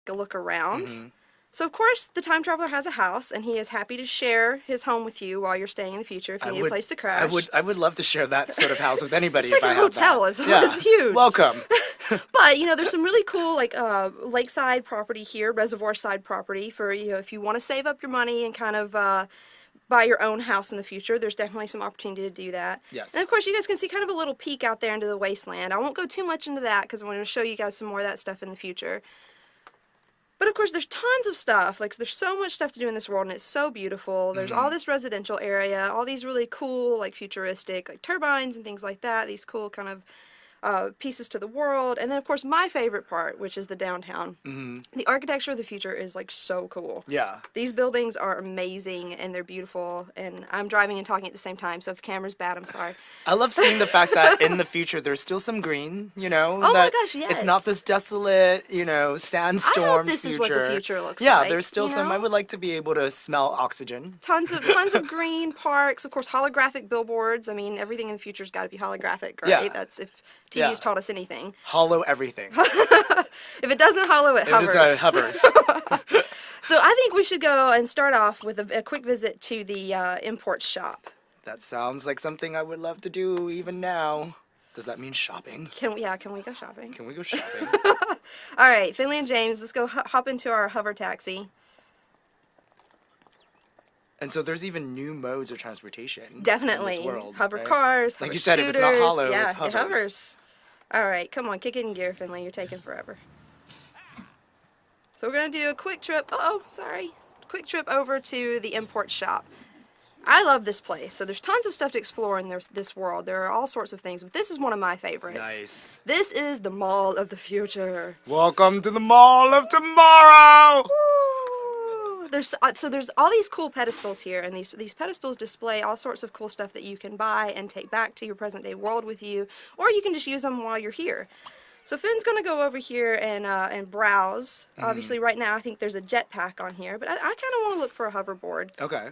take a look around. Mm-hmm. So of course the time traveler has a house, and he is happy to share his home with you while you're staying in the future if you need a place to crash. I would love to share that sort of house with anybody It's like if I a had hotel. that. It's huge. Welcome. But, you know, there's some really cool, like, lakeside property here, reservoir side property for, you know, if you want to save up your money and kind of buy your own house in the future. There's definitely some opportunity to do that. Yes. And, of course, you guys can see kind of a little peek out there into the wasteland. I won't go too much into that because I'm going to show you guys some more of that stuff in the future. But, of course, there's tons of stuff. Like, there's so much stuff to do in this world, and it's so beautiful. There's all this residential area, all these really cool, like, futuristic, like, turbines and things like that. These cool kind of pieces to the world, and then of course my favorite part, which is the downtown. The architecture of the future is like so cool. Yeah. These buildings are amazing and they're beautiful, and I'm driving and talking at the same time, so if the camera's bad, I'm sorry. I love seeing the fact that in the future there's still some green, you know? Oh my that gosh, yes. It's not this desolate, you know, sandstorm I hope this future. is what the future looks yeah, like. there's still you some. know? I would like to be able to smell oxygen. Tons of green parks, of course holographic billboards. I mean, everything in the future's got to be holographic, right? Yeah. That's if TV's Yeah. taught us anything. Hollow everything. If it doesn't hollow, it hovers. It just hovers. So I think we should go and start off with a quick visit to the import shop. That sounds like something I would love to do even now. Does that mean shopping? Can we go shopping? Can we go shopping? All right, Finley and James, let's go hop into our hover taxi. And so there's even new modes of transportation. Definitely. In this world, hover right? cars, Like hover you said, scooters. if it's not hollow, yeah, it hovers. it hovers. All right, come on, kick it in gear, Finley. You're taking forever. So we're going to do a quick trip. Oh, sorry. Quick trip over to the import shop. I love this place. So there's tons of stuff to explore in this world. There are all sorts of things, but this is one of my favorites. Nice. This is the Mall of the Future. Welcome to the Mall of Tomorrow! Woo! There's all these cool pedestals here, and these pedestals display all sorts of cool stuff that you can buy and take back to your present day world with you, or you can just use them while you're here. So Finn's gonna go over here and browse. Obviously, right now I think there's a jetpack on here, but I kind of want to look for a hoverboard. Okay.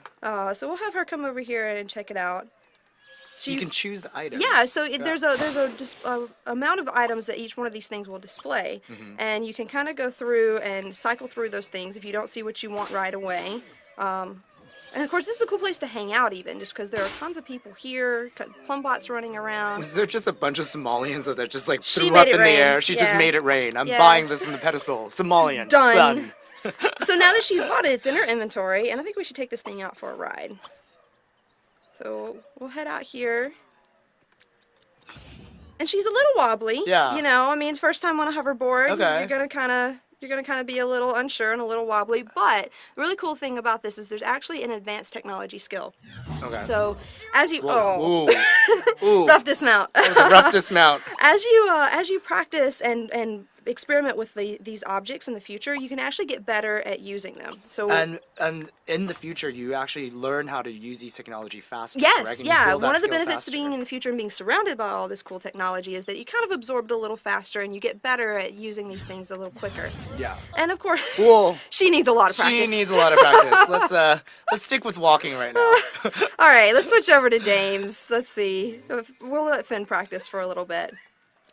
So we'll have her come over here and check it out. So you can choose the items. Yeah, so there's a amount of items that each one of these things will display, and you can kind of go through and cycle through those things if you don't see what you want right away. And of course, this is a cool place to hang out, even just because there are tons of people here, Plumbots running around. Was there just a bunch of Somalians that just like She threw made up it in the rain. air? She just Yeah. made it rain. I'm Yeah. buying this from the pedestal. Somalian. Done. So now that she's bought it, it's in her inventory, and I think we should take this thing out for a ride. So we'll head out here. And she's a little wobbly. Yeah. You know, I mean, first time on a hoverboard, Okay. you're gonna kind of be a little unsure and a little wobbly. But the really cool thing about this is there's actually an advanced technology skill. Okay. So as you Ooh. Ooh. rough dismount. That was a rough dismount. As you practice and experiment with these objects in the future, you can actually get better at using them. So And in the future, you actually learn how to use these technology faster. yes, correct? And you yeah. build that One of the skill benefits faster. to being in the future and being surrounded by all this cool technology is that you kind of absorb it a little faster and you get better at using these things a little quicker. Yeah. And of course, Well, she needs a lot of practice. she needs a lot of practice. Let's stick with walking right now. All right, let's switch over to James. Let's see. We'll let Finn practice for a little bit.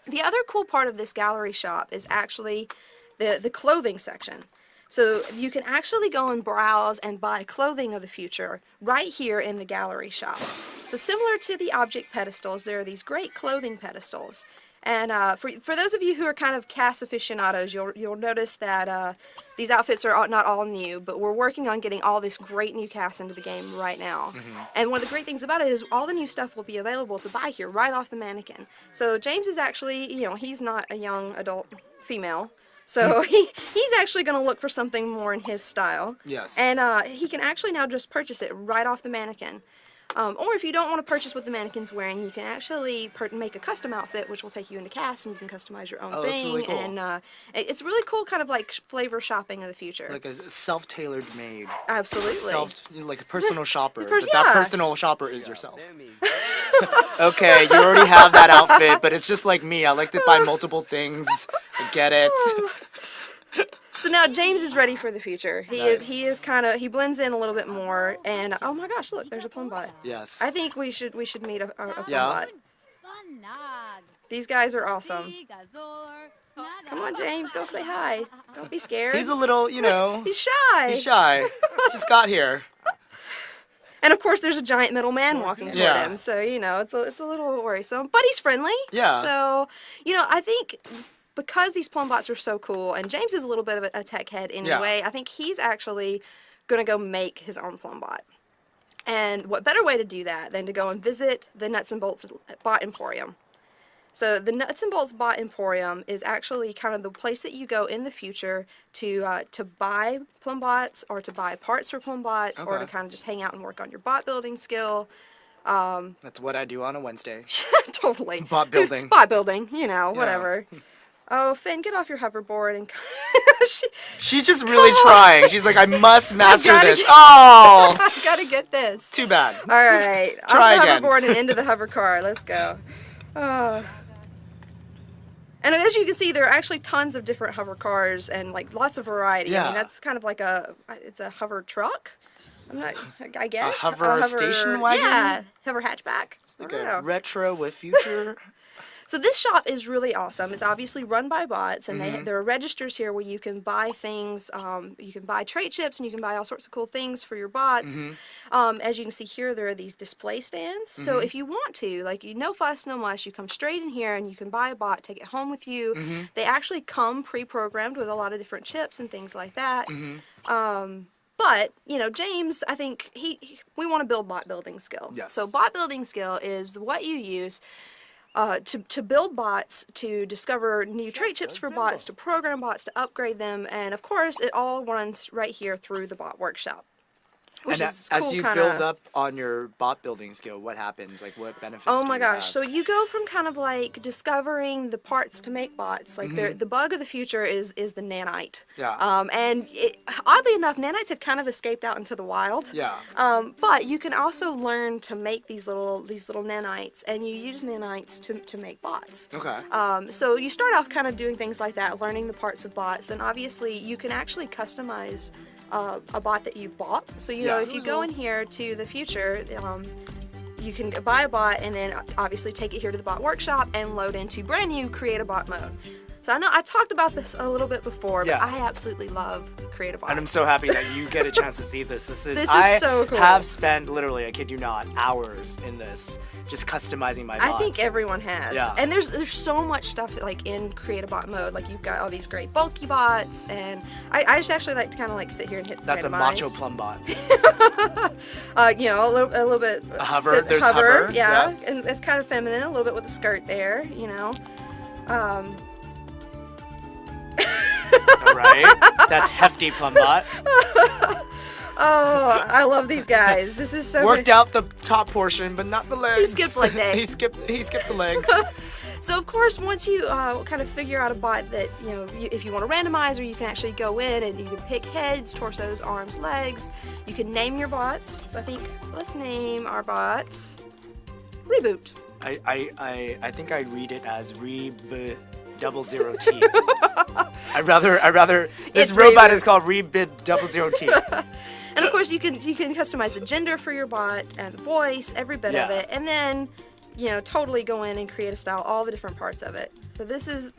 The other cool part of this gallery shop is actually the clothing section. So you can actually go and browse and buy clothing of the future right here in the gallery shop. So similar to the object pedestals, there are these great clothing pedestals. And for those of you who are kind of cast aficionados, you'll notice that these outfits are not all new, but we're working on getting all this great new cast into the game right now. And one of the great things about it is all the new stuff will be available to buy here right off the mannequin. So James is actually, you know, he's not a young adult female. So he's actually going to look for something more in his style. Yes. And he can actually now just purchase it right off the mannequin. Or if you don't want to purchase what the mannequin's wearing, you can actually make a custom outfit, which will take you into cast, and you can customize your own Oh, that's thing. really cool. And it's really cool, kind of like flavor shopping of the future. Like a self-tailored made. Absolutely. Like a personal shopper. pers- But that yeah. personal shopper is yourself. Okay, you already have that outfit, but it's just like me. I like to buy multiple things. I get it. So now James is ready for the future. Nice. He is blends in a little bit more. And oh my gosh, look, there's a Plumbot. Yes. I think we should meet a Plumbot. Yeah. These guys are awesome. Come on, James, go say hi. Don't be scared. He's a little, you know. He's shy. He's shy. Just got here. And of course, there's a giant middle man walking toward Yeah. him, so you know it's a little worrisome. But he's friendly. Yeah. So I think because these plumb bots are so cool, and James is a little bit of a tech head anyway, I think he's actually gonna go make his own plumb bot. And what better way to do that than to go and visit the Nuts and Bolts Bot Emporium? So the Nuts and Bolts Bot Emporium is actually kind of the place that you go in the future to buy plumb bots or to buy parts for plumb bots or to Okay. kind of just hang out and work on your bot building skill. That's what I do on a Wednesday. Totally. Bot building. Bot building, whatever. Oh, Finn, get off your hoverboard and She's just really trying. She's like, I must master gotta this. get- Oh! I gotta get this. Too bad. All right, Try off the again. hoverboard and into the hover car. Let's go. And as you can see, there are actually tons of different hover cars and like lots of variety. I Yeah. mean, that's kind of like it's a hover truck. I guess. hover station wagon? Yeah, hover hatchback. Like I don't a know. retro with future. So this shop is really awesome. It's obviously run by bots, and there are registers here where you can buy things. You can buy trait chips, and you can buy all sorts of cool things for your bots. As you can see here, there are these display stands. So if you want to, like, no fuss, no muss, you come straight in here, and you can buy a bot, take it home with you. They actually come pre-programmed with a lot of different chips and things like that. But, James, I think we want to build bot building skill. Yes. So bot building skill is what you use to build bots, to discover new trait chips for bots, to program bots, to upgrade them, and of course, it all runs right here through the bot workshop. Which And is as cool, you kinda. build up on your bot building skill, what happens? Like, what benefits Oh do my you gosh! have? So you go from kind of like discovering the parts to make bots. Like the bug of the future is the nanite. Yeah. And oddly enough, nanites have kind of escaped out into the wild. Yeah. But you can also learn to make these little nanites, and you use nanites to make bots. Okay. So you start off kind of doing things like that, learning the parts of bots. Then obviously you can actually customize a bot that you've bought. So Yeah. if you go in here to the future, you can buy a bot and then obviously take it here to the bot workshop and load into brand new create a bot mode. So I know I talked about this a little bit before, Yeah. but I absolutely love create a bot. And I'm so happy that you get a chance to see this. This is This is so cool. I have spent literally, I kid you not, hours in this, just customizing my bots. I think everyone has. Yeah. And there's so much stuff like in create a bot mode. Like you've got all these great bulky bots, and I just actually like to kind of like sit here and hit That's a randomize. macho plum bot. A little bit. A hover, there's hover, yeah. yeah. And it's kind of feminine, a little bit with the skirt there, All right. That's hefty plum bot. Oh, I love these guys. This is so Worked out the top portion, but not the legs. He skipped leg day. he skipped the legs. So of course, once you kind of figure out a bot that if you want to randomize, or you can actually go in and you can pick heads, torsos, arms, legs. You can name your bots. So I think let's name our bot Reboot. I think I read it as Reb 00T. I'd rather this It's robot Reboot. is called Rebib 00T. And of course, you can customize the gender for your bot and the voice, every bit of Yeah. it, and then totally go in and create a style, all the different parts of it. So this is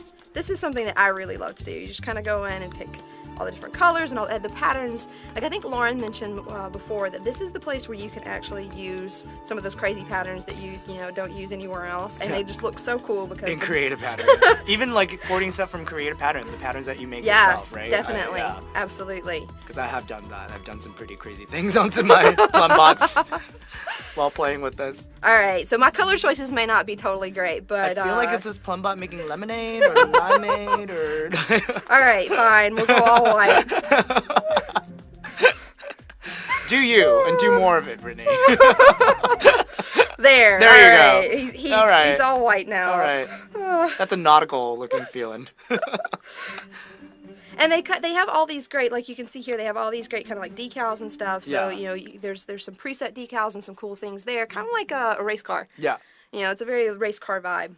something that I really love to do. You just kind of go in and pick all the different colors and all and the patterns. Like I think Lauren mentioned before that this is the place where you can actually use some of those crazy patterns that you don't use anywhere else, and they just look so cool because In Creative Pattern. Even like quoting stuff from Creative Pattern, the patterns that you make yeah, yourself, right? definitely, Yeah. absolutely. Because I have done that. I've done some pretty crazy things onto my plum bots while playing with this. All right, so my color choices may not be totally great, but I feel like it's this plum bot making lemonade or limeade or... all right, fine, we'll go all white. Do you, and do more of it, Brittany. There There all you go. right. He, All right. He's all white now. All right. That's a nautical looking feeling. And they have all these great, like you can see here, they have all these great kind of like decals and stuff. So Yeah. there's some preset decals and some cool things there, kind of like a race car. Yeah. It's a very race car vibe.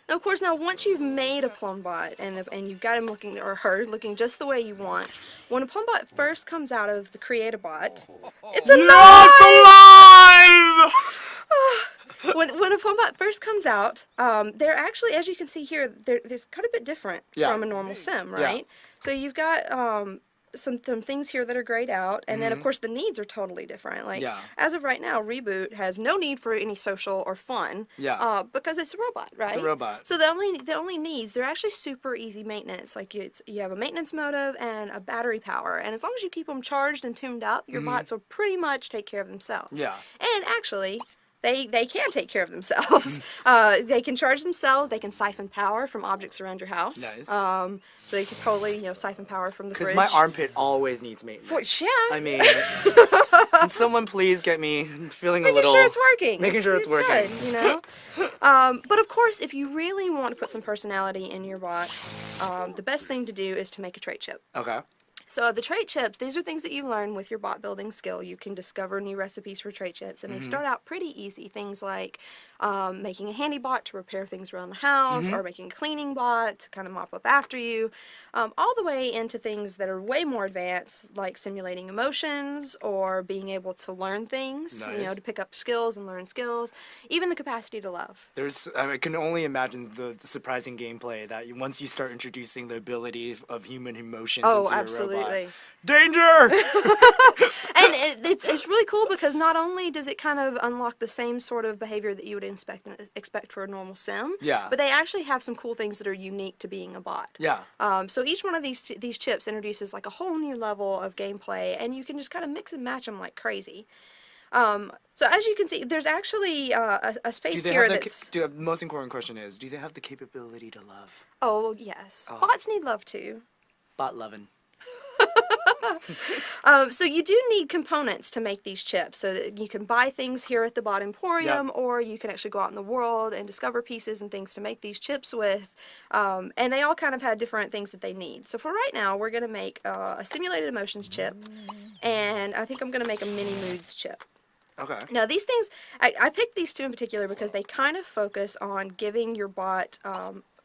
Now, of course, once you've made a plum bot and you've got him looking, or her looking just the way you want, when a plum bot first comes out of the Create a Bot, it's alive! No, it's alive! when a PlumBot first comes out, they're actually, as you can see here, there's quite a bit different from a normal sim, right? So you've got some things here that are grayed out, and then of course the needs are totally different. Like as of right now, Reboot has no need for any social or fun, because it's a robot, right? It's a robot. So the only needs, they're actually super easy maintenance. Like you have a maintenance motive and a battery power, and as long as you keep them charged and tuned up, your bots will pretty much take care of themselves. Yeah. And actually, they can take care of themselves. They can charge themselves. They can siphon power from objects around your house. Nice. So they can totally, siphon power from the fridge. Because my armpit always needs maintenance. Yeah. I mean, can someone please get me feeling a little... Making sure it's working. Making sure it's working. Good, but of course, if you really want to put some personality in your bots, the best thing to do is to make a trait chip. Okay. So the trait chips, these are things that you learn with your bot building skill. You can discover new recipes for trait chips, and they start out pretty easy. Things like making a handy bot to repair things around the house, or making a cleaning bot to kind of mop up after you, all the way into things that are way more advanced, like simulating emotions or being able to learn things, Nice. to pick up skills and learn skills, even the capacity to love. I can only imagine the surprising gameplay that once you start introducing the abilities of human emotions into your absolutely. robot. Danger! And it's really cool because not only does it kind of unlock the same sort of behavior that you would expect for a normal sim, but they actually have some cool things that are unique to being a bot. Yeah. So each one of these chips introduces like a whole new level of gameplay, and you can just kind of mix and match them like crazy. So as you can see, there's actually a space here that's... The most important question is, do they have the capability to love? Oh, yes. Bots need love too. Bot loving. So you do need components to make these chips, so that you can buy things here at the Bot Emporium, or you can actually go out in the world and discover pieces and things to make these chips with, and they all kind of had different things that they need. So for right now, we're going to make a simulated emotions chip, and I think I'm going to make a mini moods chip. Okay. Now these things, I picked these two in particular because they kind of focus on giving your bot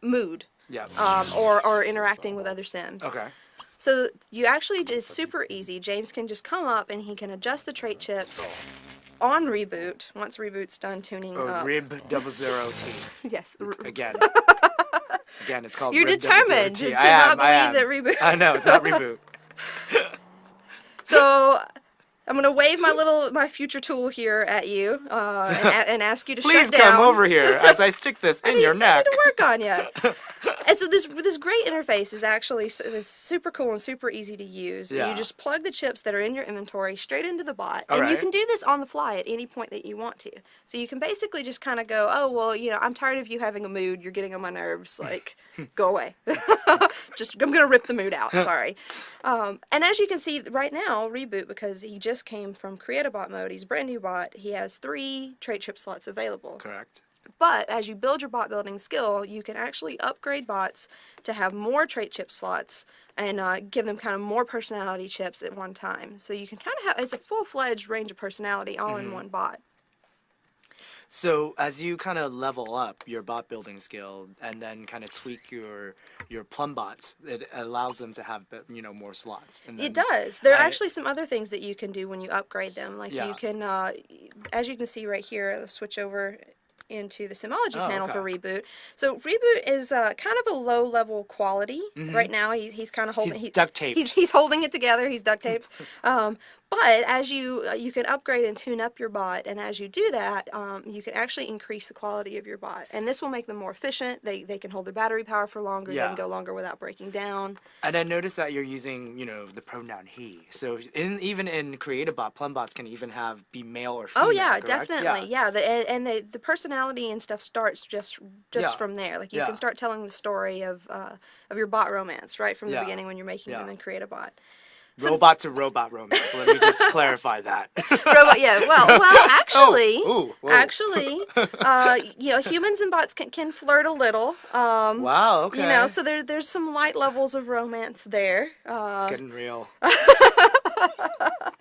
mood, or interacting with other sims. Okay. So you actually, it's super easy. James can just come up and he can adjust the trait chips on Reboot, once Reboot's done tuning up. Rib00T. Yes. Again. Again, it's called You're Rib determined 00T. to not believe that Reboot... I know, it's not Reboot. So... I'm gonna wave my future tool here at you and ask you to Please shut down. come over here as I stick this in your neck. I need to work on you. And so this great interface is actually it's super cool and super easy to use. Yeah. You just plug the chips that are in your inventory straight into the bot, All and you right. can do this on the fly at any point that you want to. So you can basically just kind of go, oh well, I'm tired of you having a mood. You're getting on my nerves. Like, go away. I'm gonna rip the mood out. Sorry. And as you can see right now, Reboot, because he just came from Create a Bot mode, he's a brand new bot, he has 3 trait chip slots available. Correct. But as you build your bot building skill, you can actually upgrade bots to have more trait chip slots and give them kind of more personality chips at one time. So you can kind of have, it's a full-fledged range of personality all in one bot. So as you kind of level up your bot building skill and then kind of tweak your PlumBots, it allows them to have more slots. And It does. There are actually some other things that you can do when you upgrade them. Like Yeah. you can, as you can see right here, let's switch over into the Simology panel for Reboot. So Reboot is kind of a low-level quality. Right now he's kind of holding... He's duct taped. He's holding it together. He's duct taped. But as you can upgrade and tune up your bot, and as you do that, you can actually increase the quality of your bot. And this will make them more efficient. They can hold their battery power for longer. They can go longer without breaking down. And I noticed that you're using, the pronoun he. So even in Create a Bot, PlumBots can even be male or female. Oh yeah, correct? definitely. Yeah, the personality and stuff starts just from there. Like you can start telling the story of your bot romance right from the beginning when you're making them and Create a Bot. So robot to robot romance. Let me just clarify that. Robot, yeah. Well, actually, Whoa. Humans and bots can flirt a little. Wow. Okay. So there's some light levels of romance there. It's getting real.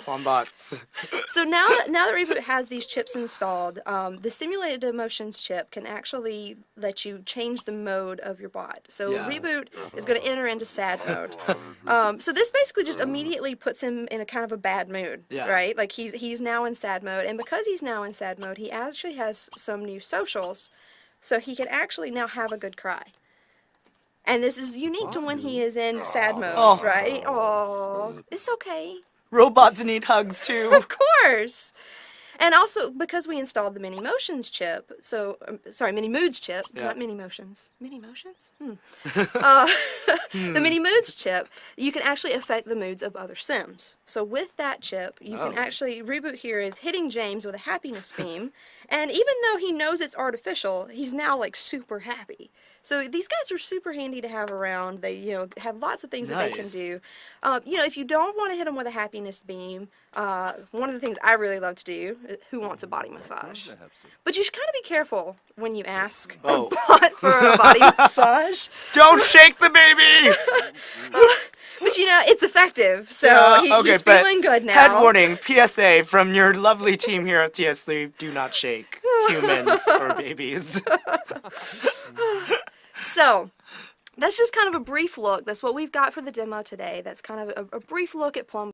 Plumbots. So now that Reboot has these chips installed, the simulated emotions chip can actually let you change the mode of your bot. So Yeah. Reboot is going to enter into sad mode. So this basically just immediately puts him in a kind of a bad mood, Yeah. right? Like he's now in sad mode, and because he's now in sad mode, he actually has some new socials, so he can actually now have a good cry. And this is unique to when he is in sad mode, Oh. right? Oh, it's okay. Robots need hugs too. Of course. And also, because we installed the Mini Motions chip, so, sorry, Mini Moods chip, Yeah. not Mini Motions. Mini Motions? The Mini Moods chip, you can actually affect the moods of other Sims. So with that chip, you can Oh. actually, Reboot here is hitting James with a happiness beam, and even though he knows it's artificial, he's now, like, super happy. So these guys are super handy to have around. They, have lots of things that they can Nice. do. If you don't want to hit them with a happiness beam, one of the things I really love to do, who wants a body massage? But you should kind of be careful when you ask Oh. a bot for a body massage. Don't shake the baby! But it's effective. So Yeah, he's but feeling good now. Head warning, PSA from your lovely team here at TS3, do not shake humans or babies. So, that's just kind of a brief look. That's what we've got for the demo today. That's kind of a brief look at Plum.